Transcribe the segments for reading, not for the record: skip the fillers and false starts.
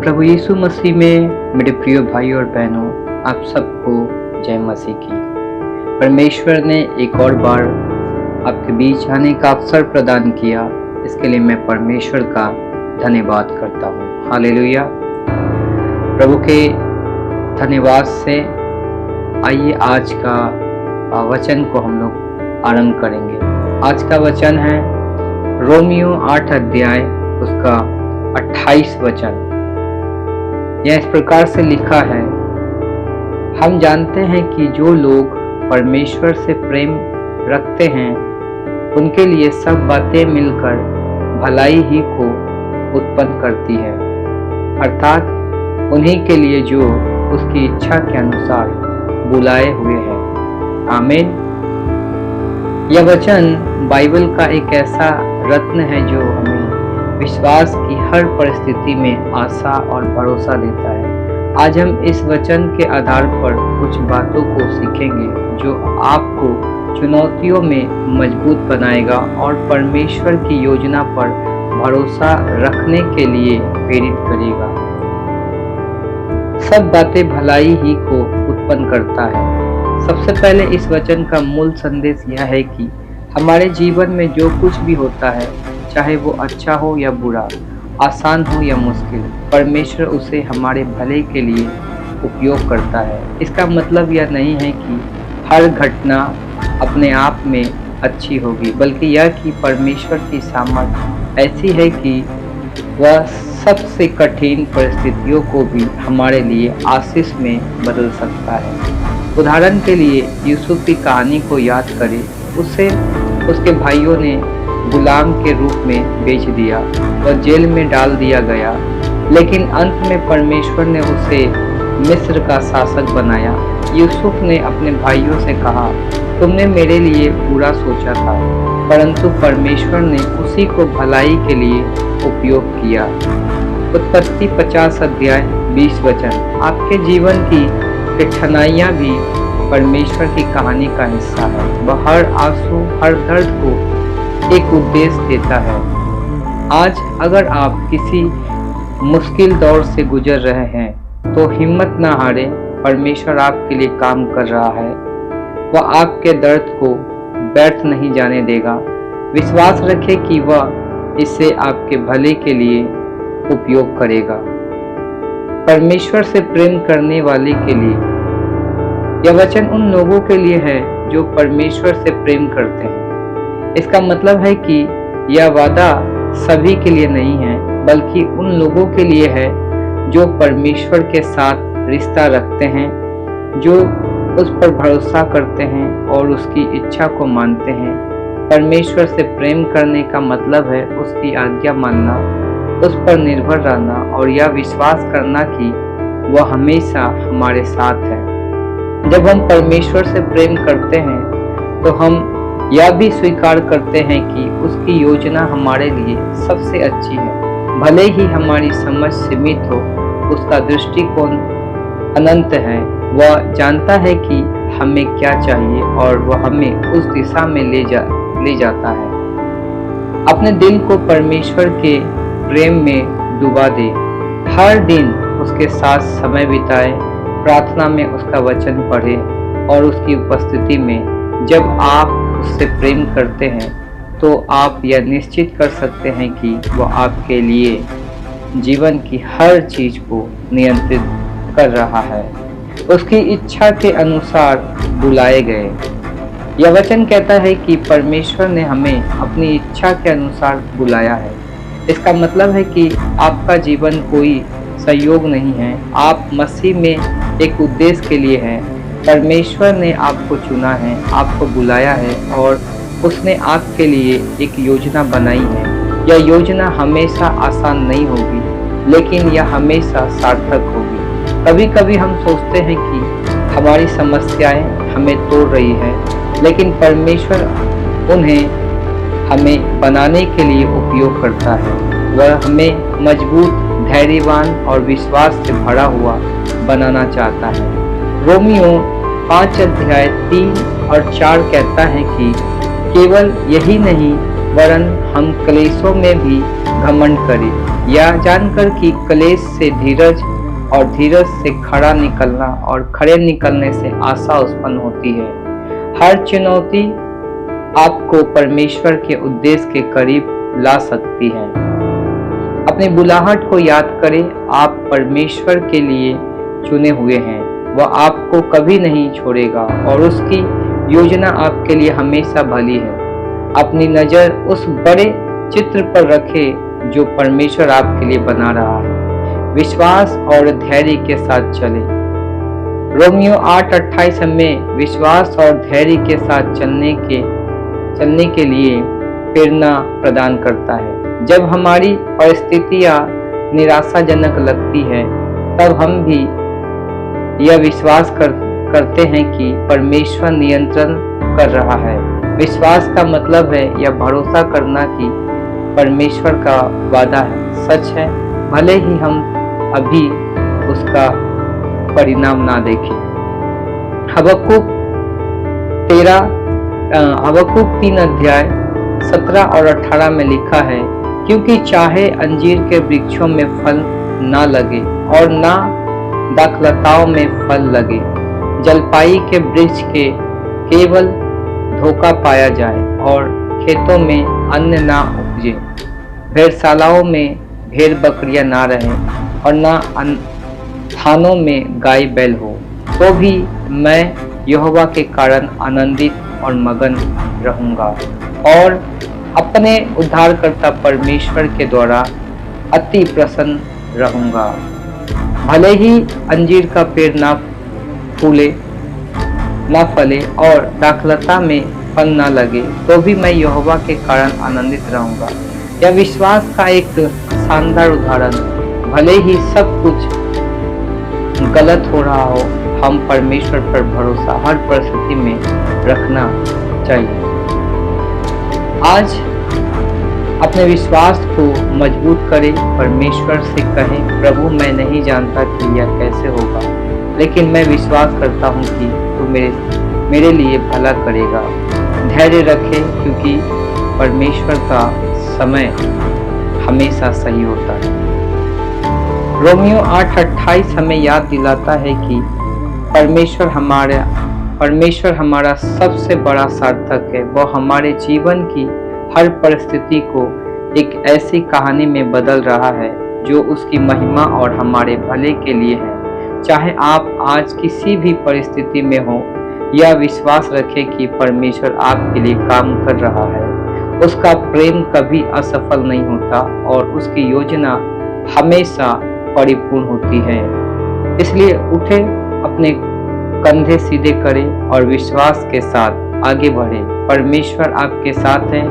प्रभु यीशु मसीह में मेरे प्रिय भाई और बहनों, आप सबको जय मसीह की। परमेश्वर ने एक और बार आपके बीच आने का अवसर प्रदान किया, इसके लिए मैं परमेश्वर का धन्यवाद करता हूँ। हालेलुया। प्रभु के धन्यवाद से आइए आज का वचन को हम लोग आरंभ करेंगे। आज का वचन है रोमियो 8 अध्याय उसका 28 वचन। यह इस प्रकार से लिखा है, हम जानते हैं कि जो लोग परमेश्वर से प्रेम रखते हैं उनके लिए सब बातें मिलकर भलाई ही को उत्पन्न करती है, अर्थात उन्हीं के लिए जो उसकी इच्छा के अनुसार बुलाए हुए हैं। आमीन। यह वचन बाइबल का एक ऐसा रत्न है जो हमें विश्वास की हर परिस्थिति में आशा और भरोसा देता है। आज हम इस वचन के आधार पर कुछ बातों को सीखेंगे जो आपको चुनौतियों में मजबूत बनाएगा और परमेश्वर की योजना पर भरोसा रखने के लिए प्रेरित करेगा। सब बातें भलाई ही को उत्पन्न करता है। सबसे पहले इस वचन का मूल संदेश यह है कि हमारे जीवन में जो कुछ भी होता है, चाहे वो अच्छा हो या बुरा, आसान हो या मुश्किल, परमेश्वर उसे हमारे भले के लिए उपयोग करता है। इसका मतलब यह नहीं है कि हर घटना अपने आप में अच्छी होगी, बल्कि यह कि परमेश्वर की सामर्थ ऐसी है कि वह सबसे कठिन परिस्थितियों को भी हमारे लिए आशीष में बदल सकता है। उदाहरण के लिए यूसुफ की कहानी को याद करें। उसे उसके भाइयों ने गुलाम के रूप में बेच दिया, वह जेल में डाल दिया गया, लेकिन अंत में परमेश्वर ने उसे मिस्र का शासक बनाया। यूसुफ ने अपने भाइयों से कहा, तुमने मेरे लिए बुरा सोचा था, परंतु परमेश्वर ने उसी को भलाई के लिए उपयोग किया। उत्पत्ति 50 अध्याय 20 वचन। आपके जीवन की कठिनाइयाँ भी परमेश्वर की कहानी का हिस्सा है। वह हर आंसू, हर दर्द को एक उद्देश्य देता है। आज अगर आप किसी मुश्किल दौर से गुजर रहे हैं तो हिम्मत ना हारें, परमेश्वर आपके लिए काम कर रहा है। वह आपके दर्द को व्यर्थ नहीं जाने देगा। विश्वास रखें कि वह इसे आपके भले के लिए उपयोग करेगा। परमेश्वर से प्रेम करने वाले के लिए यह वचन उन लोगों के लिए है जो परमेश्वर से प्रेम करते हैं। इसका मतलब है कि यह वादा सभी के लिए नहीं है, बल्कि उन लोगों के लिए है जो परमेश्वर के साथ रिश्ता रखते हैं, जो उस पर भरोसा करते हैं और उसकी इच्छा को मानते हैं। परमेश्वर से प्रेम करने का मतलब है उसकी आज्ञा मानना, उस पर निर्भर रहना और यह विश्वास करना कि वह हमेशा हमारे साथ है। जब हम परमेश्वर से प्रेम करते हैं तो हम यह भी स्वीकार करते हैं कि उसकी योजना हमारे लिए सबसे अच्छी है। भले ही हमारी समझ सीमित हो, उसका दृष्टिकोण अनंत है। वह जानता है कि हमें क्या चाहिए और वह हमें उस दिशा में ले जाता है। अपने दिल को परमेश्वर के प्रेम में डुबा दे। हर दिन उसके साथ समय बिताए, प्रार्थना में उसका वचन पढ़े और उसकी उपस्थिति में। जब आप उससे प्रेम करते हैं तो आप यह निश्चित कर सकते हैं कि वह आपके लिए जीवन की हर चीज को नियंत्रित कर रहा है, उसकी इच्छा के अनुसार बुलाए गए। यह वचन कहता है कि परमेश्वर ने हमें अपनी इच्छा के अनुसार बुलाया है। इसका मतलब है कि आपका जीवन कोई संयोग नहीं है, आप मसीह में एक उद्देश्य के लिए हैं। परमेश्वर ने आपको चुना है, आपको बुलाया है और उसने आपके लिए एक योजना बनाई है। यह योजना हमेशा आसान नहीं होगी, लेकिन यह हमेशा सार्थक होगी। कभी कभी हम सोचते हैं कि हमारी समस्याएं हमें तोड़ रही है, लेकिन परमेश्वर उन्हें हमें बनाने के लिए उपयोग करता है। वह हमें मजबूत, धैर्यवान और विश्वास से भरा हुआ बनाना चाहता है। रोमियो 5 अध्याय 3 और 4 कहता है कि केवल यही नहीं वरन हम क्लेशों में भी घमंड करें, यह जानकर कि क्लेश से धीरज और धीरज से खड़ा निकलना और खड़े निकलने से आशा उत्पन्न होती है। हर चुनौती आपको परमेश्वर के उद्देश्य के करीब ला सकती है। अपनी बुलाहट को याद करें, आप परमेश्वर के लिए चुने हुए हैं। वह आपको कभी नहीं छोड़ेगा और उसकी योजना आपके लिए हमेशा भली है। अपनी नजर उस बड़े चित्र पर रखें जो परमेश्वर आपके लिए बना रहा है। विश्वास और धैर्य के साथ चले। रोमियो 8:28 हमें विश्वास और धैर्य के साथ चलने के लिए प्रेरणा प्रदान करता है। जब हमारी परिस्थितियां निराशाजनक लगती है, तब हम भी यह विश्वास करते हैं कि परमेश्वर नियंत्रण कर रहा है। विश्वास का मतलब है यह भरोसा करना कि परमेश्वर का वादा सच है, भले ही हम अभी उसका परिणाम ना देखें। हबक्कुक 3:17 और 18 में लिखा है, क्योंकि चाहे अंजीर के वृक्षों में फल ना लगे और ना दाखलताओं में फल लगे, जलपाई के वृक्ष के केवल धोखा पाया जाए और खेतों में अन्न ना उपजे, भेड़शालाओं में भेड़ बकरियां ना रहें और ना थानों में गाय बैल हो, तो भी मैं यहोवा के कारण आनंदित और मगन रहूंगा और अपने उद्धारकर्ता परमेश्वर के द्वारा अति प्रसन्न रहूंगा। भले ही अंजीर का पेड़ ना फले और दाखलता में फल ना लगे, तो भी मैं यहोवा के कारण आनंदित रहूंगा। यह विश्वास का एक शानदार उदाहरण। भले ही सब कुछ गलत हो रहा हो, हम परमेश्वर पर भरोसा हर परिस्थिति में रखना चाहिए। आज अपने विश्वास को मजबूत करें, परमेश्वर से कहें, प्रभु मैं नहीं जानता कि यह कैसे होगा, लेकिन मैं विश्वास करता हूँ कि तू मेरे लिए भला करेगा। धैर्य रखें, क्योंकि परमेश्वर का समय हमेशा सही होता है। रोमियो 8:28 हमें याद दिलाता है कि परमेश्वर हमारा सबसे बड़ा सार्थक है। वह हमारे जीवन की हर परिस्थिति को एक ऐसी कहानी में बदल रहा है जो उसकी महिमा और हमारे भले के लिए है। चाहे आप आज किसी भी परिस्थिति में हो, यह विश्वास रखें कि परमेश्वर आपके लिए काम कर रहा है। उसका प्रेम कभी असफल नहीं होता और उसकी योजना हमेशा परिपूर्ण होती है। इसलिए उठे, अपने कंधे सीधे करें और विश्वास के साथ आगे बढ़े। परमेश्वर आपके साथ है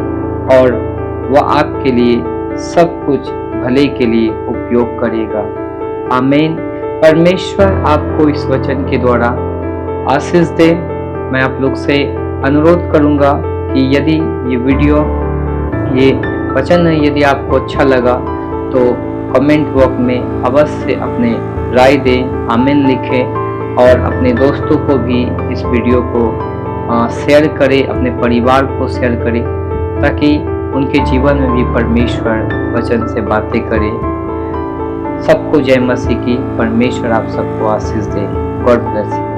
और वह आपके लिए सब कुछ भले के लिए उपयोग करेगा। आमीन। परमेश्वर आपको इस वचन के द्वारा आशीष दे। मैं आप लोग से अनुरोध करूंगा कि यदि ये वीडियो, ये वचन यदि आपको अच्छा लगा तो कमेंट बॉक्स में अवश्य अपने राय दें, आमीन लिखें और अपने दोस्तों को भी इस वीडियो को शेयर करें, अपने परिवार को शेयर करें, ताकि उनके जीवन में भी परमेश्वर वचन से बातें करे। सबको जय मसीह की। परमेश्वर आप सबको आशीष दे। God bless you.